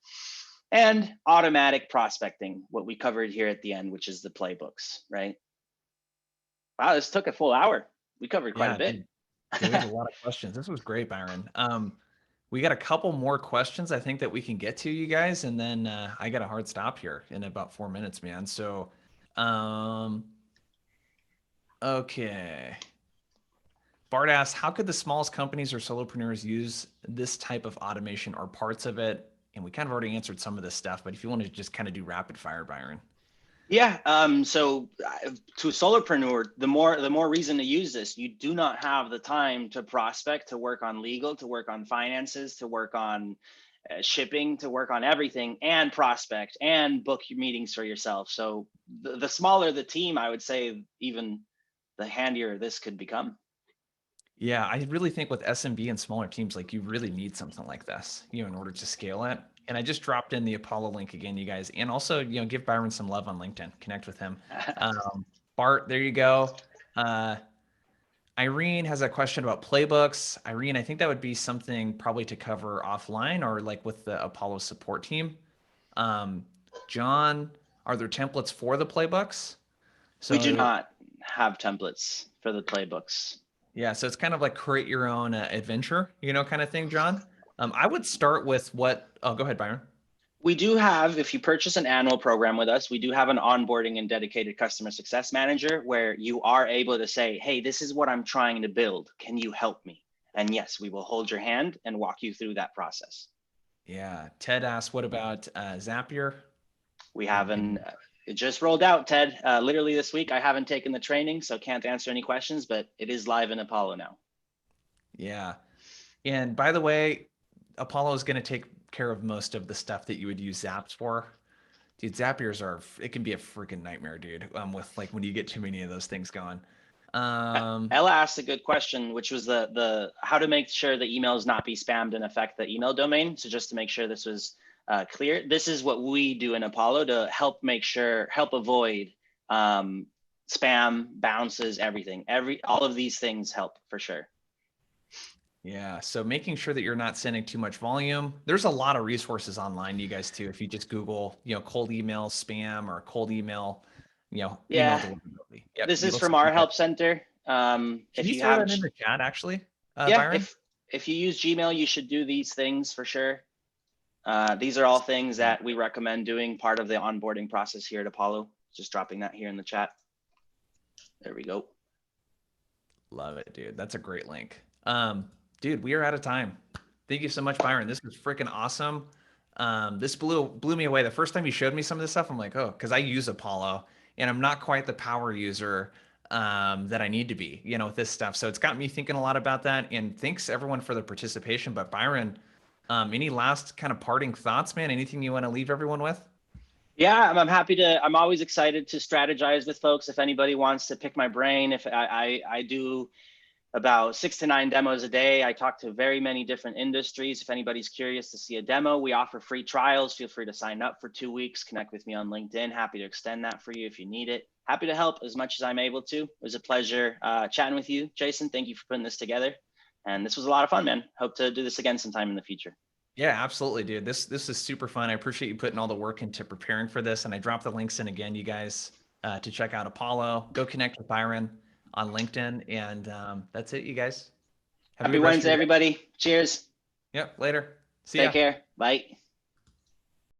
And automatic prospecting, what we covered here at the end, which is the playbooks, right? Wow, this took a full hour. We covered quite a bit. Dude, we had a lot of questions. This was great, Byron. We got a couple more questions I think that we can get to, you guys, and then I got a hard stop here in about 4 minutes, man. So, okay. Bart asks, how could the smallest companies or solopreneurs use this type of automation or parts of it? And we kind of already answered some of this stuff, but if you want to just kind of do rapid fire, Byron. Yeah. So to a solopreneur, the more reason to use this. You do not have the time to prospect, to work on legal, to work on finances, to work on shipping, to work on everything, and prospect and book your meetings for yourself. So the smaller the team, I would say, even the handier this could become. Yeah, I really think with SMB and smaller teams, like you really need something like this, in order to scale it. And I just dropped in the Apollo link again, you guys. And also, give Byron some love on LinkedIn. Connect with him. Bart, there you go. Irene has a question about playbooks. Irene, I think that would be something probably to cover offline or like with the Apollo support team. John, are there templates for the playbooks? So we do not have templates for the playbooks. Yeah, so it's kind of like create your own adventure, kind of thing, John. I would start with oh, go ahead, Byron. We do have, if you purchase an annual program with us, we do have an onboarding and dedicated customer success manager where you are able to say, hey, this is what I'm trying to build. Can you help me? And yes, we will hold your hand and walk you through that process. Yeah. Ted asked, what about Zapier? We have It just rolled out, Ted. Literally this week. I haven't taken the training, so can't answer any questions, but it is live in Apollo now. Yeah. And by the way, Apollo is going to take care of most of the stuff that you would use Zaps for. Dude, Zapiers are, it can be a freaking nightmare, dude. With like when you get too many of those things going. Ella asked a good question, which was the how to make sure the emails not be spammed and affect the email domain. So just to make sure this was clear, this is what we do in Apollo to help help avoid spam, bounces, everything. All of these things help for sure. Yeah. So making sure that you're not sending too much volume. There's a lot of resources online, you guys too. If you just Google, cold email spam or cold email, email Yeah, deliverability. Yep. this It is looks from like our you got, help center. can If you you throw have, that in the chat actually, yeah, Byron? if you use Gmail, you should do these things for sure. These are all things that we recommend doing, part of the onboarding process here at Apollo. Just dropping that here in the chat. There we go. Love it, dude. That's a great link. Dude, we are out of time. Thank you so much, Byron. This was freaking awesome. This blew me away. The first time you showed me some of this stuff, I'm like, oh, because I use Apollo and I'm not quite the power user that I need to be, with this stuff. So it's got me thinking a lot about that. And thanks everyone for the participation. But Byron, any last kind of parting thoughts, man? Anything you want to leave everyone with? Yeah, I'm happy to. I'm always excited to strategize with folks. If anybody wants to pick my brain, if I do about 6 to 9 demos a day. I talk to very many different industries. If anybody's curious to see a demo, we offer free trials. Feel free to sign up for 2 weeks. Connect with me on LinkedIn. Happy to extend that for you if you need it. Happy to help as much as I'm able to. It was a pleasure chatting with you, Jason. Thank you for putting this together. And this was a lot of fun, man. Hope to do this again sometime in the future. Yeah, absolutely, dude. This is super fun. I appreciate you putting all the work into preparing for this. And I dropped the links in again, you guys, to check out Apollo. Go connect with Byron on LinkedIn. And that's it, you guys. Have a Happy good rest of Wednesday, your day. everybody. Cheers. Yep, later. See Take ya. care. Bye.